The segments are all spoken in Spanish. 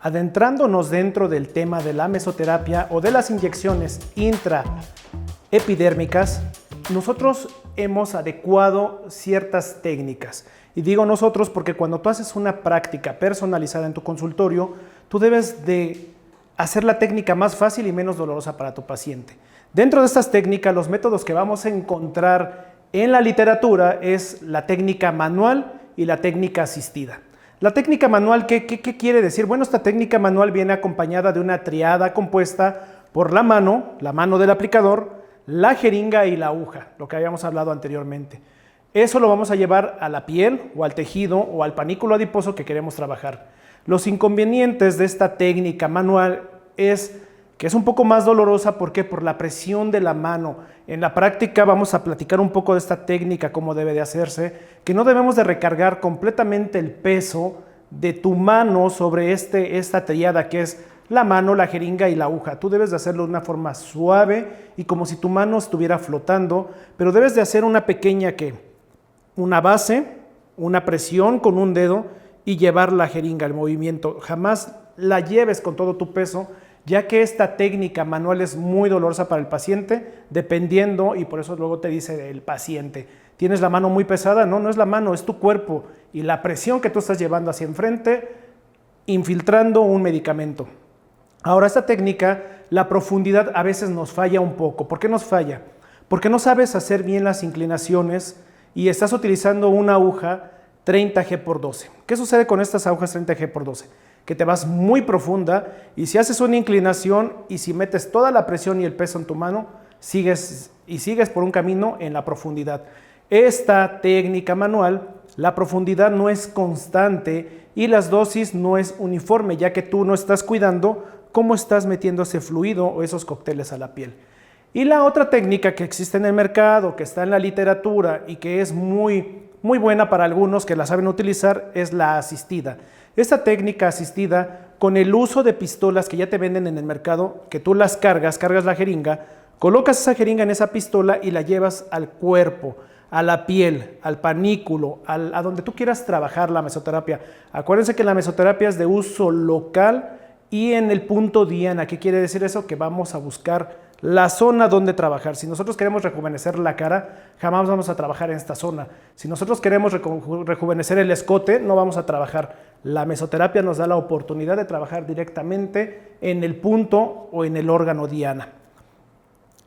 Adentrándonos dentro del tema de la mesoterapia o de las inyecciones intraepidérmicas, nosotros hemos adecuado ciertas técnicas. Y digo nosotros porque cuando tú haces una práctica personalizada en tu consultorio, tú debes de hacer la técnica más fácil y menos dolorosa para tu paciente. Dentro de estas técnicas, los métodos que vamos a encontrar en la literatura es la técnica manual y la técnica asistida. La técnica manual, ¿qué quiere decir? Bueno, esta técnica manual viene acompañada de una triada compuesta por la mano del aplicador, la jeringa y la aguja, lo que habíamos hablado anteriormente. Eso lo vamos a llevar a la piel o al tejido o al panículo adiposo que queremos trabajar. Los inconvenientes de esta técnica manual es que es un poco más dolorosa. ¿Por qué? Por la presión de la mano. En la práctica vamos a platicar un poco de esta técnica, cómo debe de hacerse, que no debemos de recargar completamente el peso de tu mano sobre esta triada que es la mano, la jeringa y la aguja. Tú debes de hacerlo de una forma suave y como si tu mano estuviera flotando, pero debes de hacer una pequeña una base, una presión con un dedo y llevar la jeringa, el movimiento. Jamás la lleves con todo tu peso, ya que esta técnica manual es muy dolorosa para el paciente, dependiendo, y por eso luego te dice el paciente, ¿tienes la mano muy pesada? No, no es la mano, es tu cuerpo y la presión que tú estás llevando hacia enfrente, infiltrando un medicamento. Ahora, esta técnica, la profundidad a veces nos falla un poco. ¿Por qué nos falla? Porque no sabes hacer bien las inclinaciones y estás utilizando una aguja 30G×12. ¿Qué sucede con estas agujas 30G×12? Que te vas muy profunda y si haces una inclinación y si metes toda la presión y el peso en tu mano, sigues por un camino en la profundidad. Esta técnica manual, la profundidad no es constante y las dosis no es uniforme, ya que tú no estás cuidando cómo estás metiendo ese fluido o esos cócteles a la piel. Y la otra técnica que existe en el mercado, que está en la literatura y que es muy buena para algunos que la saben utilizar, es la asistida. Esta técnica asistida, con el uso de pistolas que ya te venden en el mercado, que tú las cargas la jeringa, colocas esa jeringa en esa pistola y la llevas al cuerpo, a la piel, al panículo, a donde tú quieras trabajar la mesoterapia. Acuérdense que la mesoterapia es de uso local y en el punto diana. ¿Qué quiere decir eso? Que vamos a buscar la zona donde trabajar. Si nosotros queremos rejuvenecer la cara, jamás vamos a trabajar en esta zona. Si nosotros queremos rejuvenecer el escote, no vamos a trabajar. La mesoterapia nos da la oportunidad de trabajar directamente en el punto o en el órgano diana.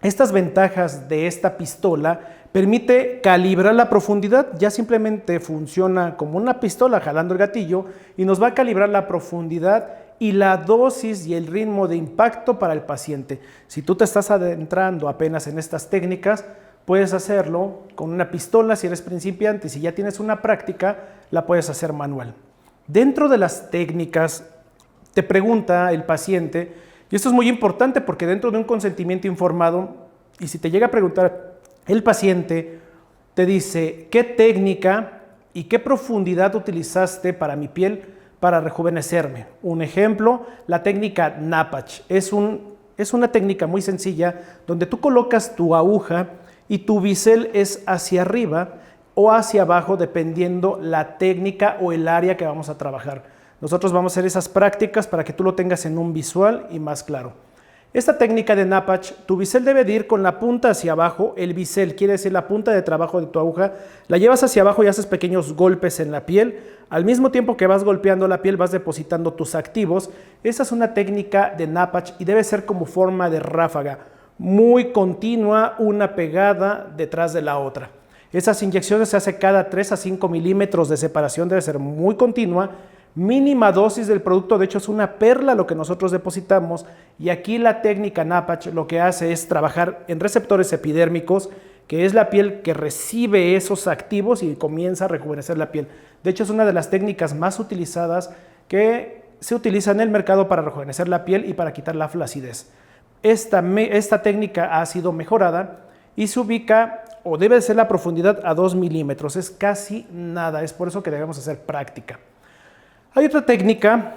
Estas ventajas de esta pistola permite calibrar la profundidad. Ya simplemente funciona como una pistola jalando el gatillo y nos va a calibrar la profundidad y la dosis y el ritmo de impacto para el paciente. Si tú te estás adentrando apenas en estas técnicas, puedes hacerlo con una pistola si eres principiante y si ya tienes una práctica, la puedes hacer manual. Dentro de las técnicas, te pregunta el paciente, y esto es muy importante porque dentro de un consentimiento informado, y si te llega a preguntar el paciente, te dice, ¿qué técnica y qué profundidad utilizaste para mi piel para rejuvenecerme? Un ejemplo, la técnica Napatch. Es una técnica muy sencilla donde tú colocas tu aguja y tu bisel es hacia arriba o hacia abajo dependiendo la técnica o el área que vamos a trabajar. Nosotros vamos a hacer esas prácticas para que tú lo tengas en un visual y más claro. Esta técnica de Napatch, tu bisel debe de ir con la punta hacia abajo. El bisel quiere decir la punta de trabajo de tu aguja. La llevas hacia abajo y haces pequeños golpes en la piel. Al mismo tiempo que vas golpeando la piel, vas depositando tus activos. Esa es una técnica de Napatch y debe ser como forma de ráfaga, muy continua, una pegada detrás de la otra. Esas inyecciones se hacen cada 3 a 5 milímetros de separación, debe ser muy continua. Mínima dosis del producto, de hecho es una perla lo que nosotros depositamos, y aquí la técnica Napatch lo que hace es trabajar en receptores epidérmicos, que es la piel que recibe esos activos y comienza a rejuvenecer la piel. De hecho es una de las técnicas más utilizadas que se utiliza en el mercado para rejuvenecer la piel y para quitar la flacidez. Esta técnica ha sido mejorada y se ubica o debe ser la profundidad a 2 milímetros, es casi nada, es por eso que debemos hacer práctica. Hay otra técnica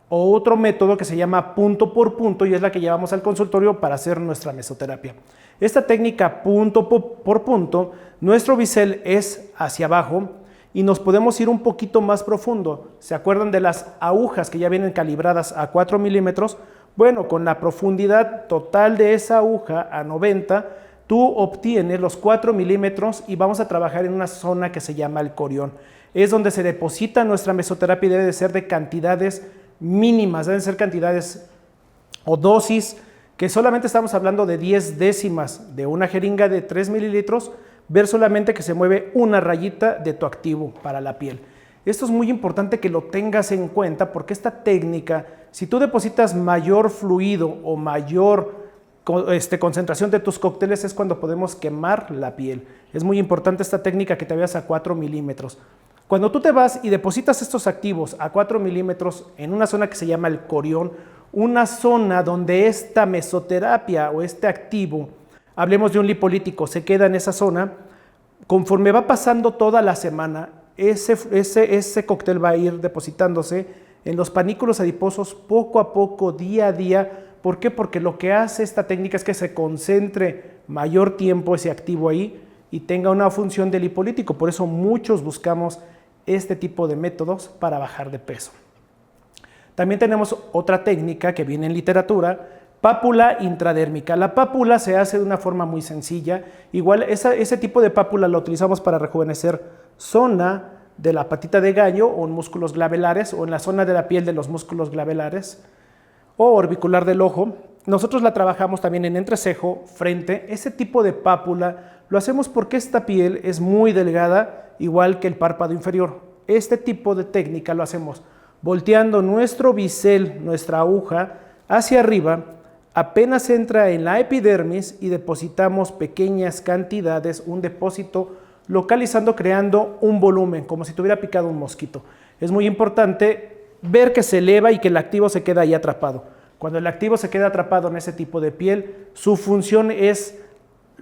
o otro método que se llama punto por punto y es la que llevamos al consultorio para hacer nuestra mesoterapia. Esta técnica punto por punto, nuestro bisel es hacia abajo y nos podemos ir un poquito más profundo. ¿Se acuerdan de las agujas que ya vienen calibradas a 4 milímetros? Bueno, con la profundidad total de esa aguja a 90, tú obtienes los 4 milímetros y vamos a trabajar en una zona que se llama el corión. Es donde se deposita nuestra mesoterapia y debe de ser de cantidades mínimas, deben ser cantidades o dosis que solamente estamos hablando de 10 décimas de una jeringa de 3 mililitros, ver solamente que se mueve una rayita de tu activo para la piel. Esto es muy importante que lo tengas en cuenta porque esta técnica, si tú depositas mayor fluido o mayor concentración de tus cócteles, es cuando podemos quemar la piel. Es muy importante esta técnica que te vayas a 4 milímetros. Cuando tú te vas y depositas estos activos a 4 milímetros en una zona que se llama el corión, una zona donde esta mesoterapia o este activo, hablemos de un lipolítico, se queda en esa zona, conforme va pasando toda la semana, ese cóctel va a ir depositándose en los panículos adiposos poco a poco, día a día. ¿Por qué? Porque lo que hace esta técnica es que se concentre mayor tiempo ese activo ahí y tenga una función de lipolítico. Por eso muchos buscamos este tipo de métodos para bajar de peso. También tenemos otra técnica que viene en literatura, pápula intradérmica. La pápula se hace de una forma muy sencilla. Igual ese tipo de pápula lo utilizamos para rejuvenecer zona de la patita de gallo o en músculos glabelares o en la zona de la piel de los músculos glabelares o orbicular del ojo. Nosotros la trabajamos también en entrecejo, frente. Ese tipo de pápula lo hacemos porque esta piel es muy delgada, igual que el párpado inferior. Este tipo de técnica lo hacemos volteando nuestro bisel, nuestra aguja, hacia arriba, apenas entra en la epidermis y depositamos pequeñas cantidades, un depósito localizando, creando un volumen, como si tuviera picado un mosquito. Es muy importante ver que se eleva y que el activo se queda ahí atrapado. Cuando el activo se queda atrapado en ese tipo de piel, su función es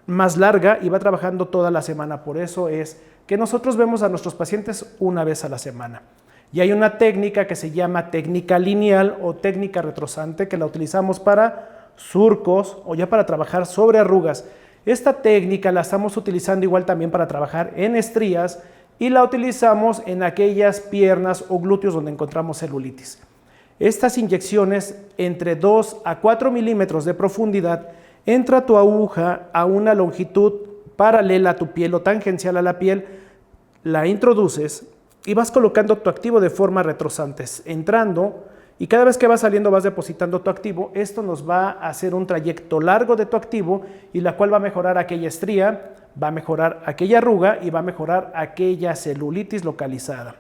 más larga y va trabajando toda la semana. Por eso es que nosotros vemos a nuestros pacientes una vez a la semana. Y hay una técnica que se llama técnica lineal o técnica retrosante que la utilizamos para surcos o ya para trabajar sobre arrugas. Esta técnica la estamos utilizando igual también para trabajar en estrías y la utilizamos en aquellas piernas o glúteos donde encontramos celulitis. Estas inyecciones entre 2 a 4 milímetros de profundidad, entra tu aguja a una longitud paralela a tu piel o tangencial a la piel, la introduces y vas colocando tu activo de forma retrosante, entrando, y cada vez que vas saliendo vas depositando tu activo. Esto nos va a hacer un trayecto largo de tu activo y la cual va a mejorar aquella estría, va a mejorar aquella arruga y va a mejorar aquella celulitis localizada.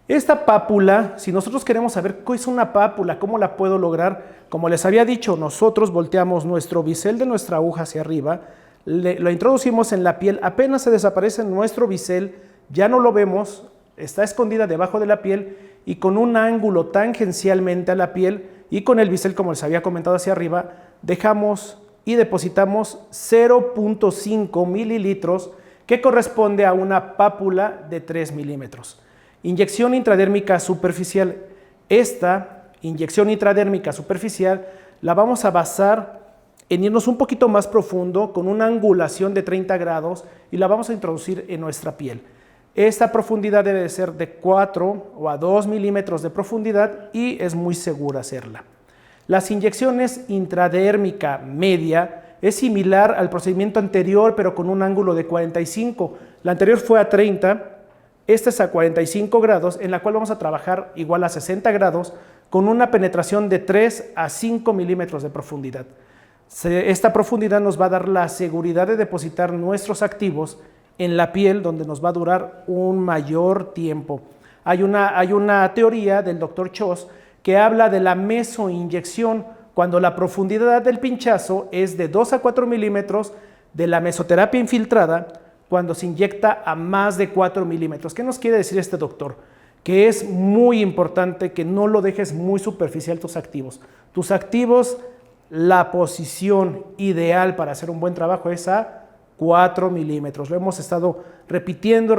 Esta pápula, si nosotros queremos saber qué es una pápula, cómo la puedo lograr, como les había dicho, nosotros volteamos nuestro bisel de nuestra aguja hacia arriba, lo introducimos en la piel, apenas se desaparece nuestro bisel, ya no lo vemos, está escondida debajo de la piel y con un ángulo tangencialmente a la piel y con el bisel, como les había comentado hacia arriba, dejamos y depositamos 0.5 mililitros que corresponde a una pápula de 3 milímetros. Inyección intradérmica superficial. Esta inyección intradérmica superficial la vamos a basar en irnos un poquito más profundo con una angulación de 30 grados y la vamos a introducir en nuestra piel. Esta profundidad debe de ser de 4 o a 2 milímetros de profundidad y es muy segura hacerla. Las inyecciones intradérmica media es similar al procedimiento anterior, pero con un ángulo de 45. La anterior fue a 30, esta es a 45 grados, en la cual vamos a trabajar igual a 60 grados con una penetración de 3 a 5 milímetros de profundidad. Esta profundidad nos va a dar la seguridad de depositar nuestros activos en la piel, donde nos va a durar un mayor tiempo. Hay una teoría del Dr. Chos que habla de la mesoinyección, cuando la profundidad del pinchazo es de 2 a 4 milímetros, de la mesoterapia infiltrada, cuando se inyecta a más de 4 milímetros. ¿Qué nos quiere decir este doctor? Que es muy importante que no lo dejes muy superficial tus activos. Tus activos, la posición ideal para hacer un buen trabajo es a 4 milímetros. Lo hemos estado repitiendo.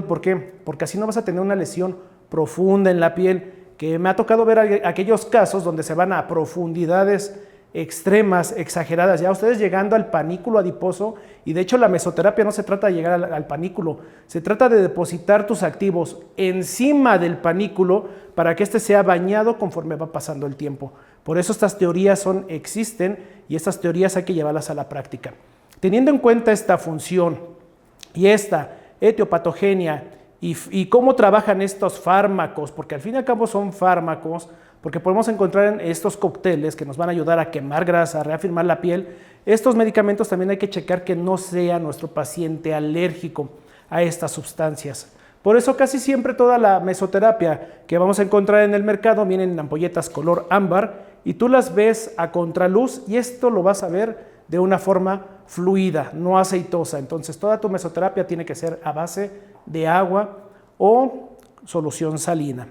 ¿Por qué? Porque así no vas a tener una lesión profunda en la piel, que me ha tocado ver aquellos casos donde se van a profundidades extremas, exageradas, ya ustedes llegando al panículo adiposo, y de hecho la mesoterapia no se trata de llegar al panículo, se trata de depositar tus activos encima del panículo para que éste sea bañado conforme va pasando el tiempo. Por eso estas teorías existen y estas teorías hay que llevarlas a la práctica. Teniendo en cuenta esta función y esta etiopatogenia y cómo trabajan estos fármacos, porque al fin y al cabo son fármacos, porque podemos encontrar en estos cócteles que nos van a ayudar a quemar grasa, a reafirmar la piel. Estos medicamentos también hay que checar que no sea nuestro paciente alérgico a estas sustancias. Por eso casi siempre toda la mesoterapia que vamos a encontrar en el mercado vienen en ampolletas color ámbar y tú las ves a contraluz y esto lo vas a ver de una forma fluida, no aceitosa. Entonces toda tu mesoterapia tiene que ser a base de agua o solución salina.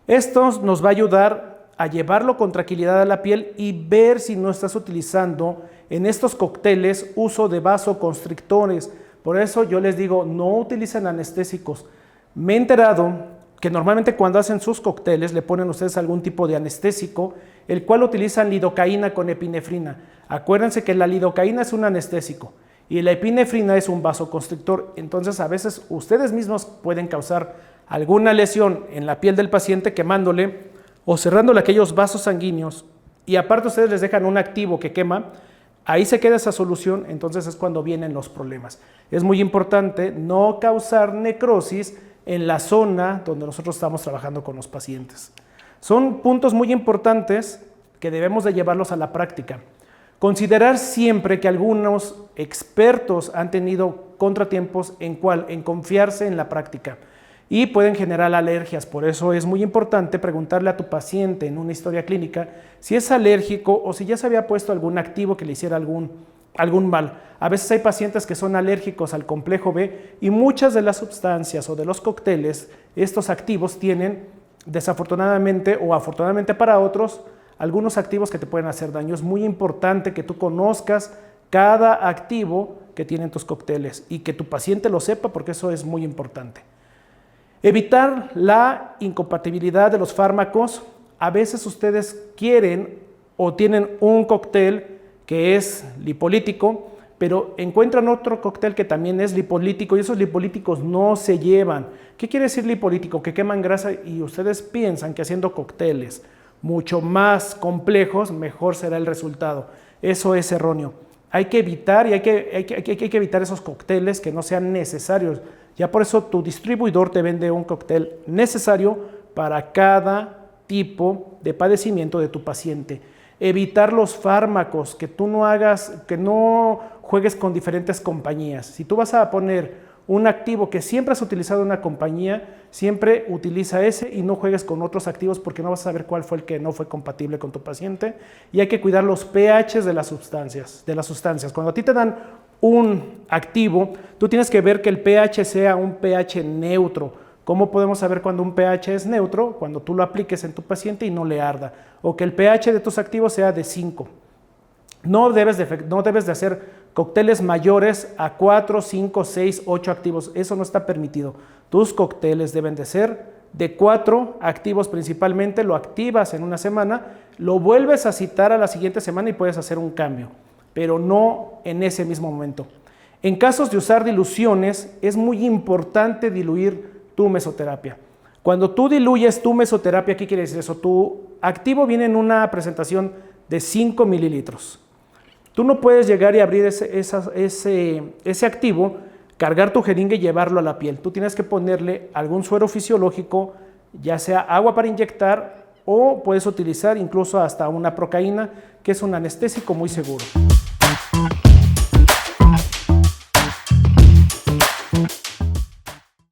Esto nos va a ayudar a llevarlo con tranquilidad a la piel y ver si no estás utilizando en estos cócteles uso de vasoconstrictores. Por eso yo les digo, no utilicen anestésicos. Me he enterado que normalmente cuando hacen sus cócteles le ponen ustedes algún tipo de anestésico, el cual utilizan lidocaína con epinefrina. Acuérdense que la lidocaína es un anestésico y la epinefrina es un vasoconstrictor. Entonces a veces ustedes mismos pueden causar alguna lesión en la piel del paciente quemándole o cerrándole aquellos vasos sanguíneos y aparte ustedes les dejan un activo que quema, ahí se queda esa solución, entonces es cuando vienen los problemas. Es muy importante no causar necrosis en la zona donde nosotros estamos trabajando con los pacientes. Son puntos muy importantes que debemos de llevarlos a la práctica. Considerar siempre que algunos expertos han tenido contratiempos en confiarse en la práctica y pueden generar alergias. Por eso es muy importante preguntarle a tu paciente en una historia clínica si es alérgico o si ya se había puesto algún activo que le hiciera algún mal. A veces hay pacientes que son alérgicos al complejo B y muchas de las sustancias o de los cócteles, estos activos tienen desafortunadamente o afortunadamente para otros, algunos activos que te pueden hacer daño. Es muy importante que tú conozcas cada activo que tienen tus cócteles y que tu paciente lo sepa porque eso es muy importante. Evitar la incompatibilidad de los fármacos. A veces ustedes quieren o tienen un cóctel que es lipolítico, pero encuentran otro cóctel que también es lipolítico y esos lipolíticos no se llevan. ¿Qué quiere decir lipolítico? Que queman grasa y ustedes piensan que haciendo cócteles mucho más complejos, mejor será el resultado. Eso es erróneo. Hay que evitar y hay que evitar esos cócteles que no sean necesarios. Ya por eso tu distribuidor te vende un cóctel necesario para cada tipo de padecimiento de tu paciente. Evitar los fármacos, que tú no juegues con diferentes compañías. Si tú vas a poner un activo que siempre has utilizado en una compañía, siempre utiliza ese y no juegues con otros activos porque no vas a saber cuál fue el que no fue compatible con tu paciente. Y hay que cuidar los pHs de las sustancias. Cuando a ti te dan un activo, tú tienes que ver que el pH sea un pH neutro. ¿Cómo podemos saber cuando un pH es neutro? Cuando tú lo apliques en tu paciente y no le arda. O que el pH de tus activos sea de 5. No debes de hacer cócteles mayores a 4, 5, 6, 8 activos. Eso no está permitido. Tus cócteles deben de ser de 4 activos principalmente. Lo activas en una semana, lo vuelves a citar a la siguiente semana y puedes hacer un cambio, pero no en ese mismo momento. En casos de usar diluciones, es muy importante diluir tu mesoterapia. Cuando tú diluyes tu mesoterapia, ¿qué quiere decir eso? Tu activo viene en una presentación de 5 mililitros. Tú no puedes llegar y abrir ese activo, cargar tu jeringa y llevarlo a la piel. Tú tienes que ponerle algún suero fisiológico, ya sea agua para inyectar o puedes utilizar incluso hasta una procaína, que es un anestésico muy seguro.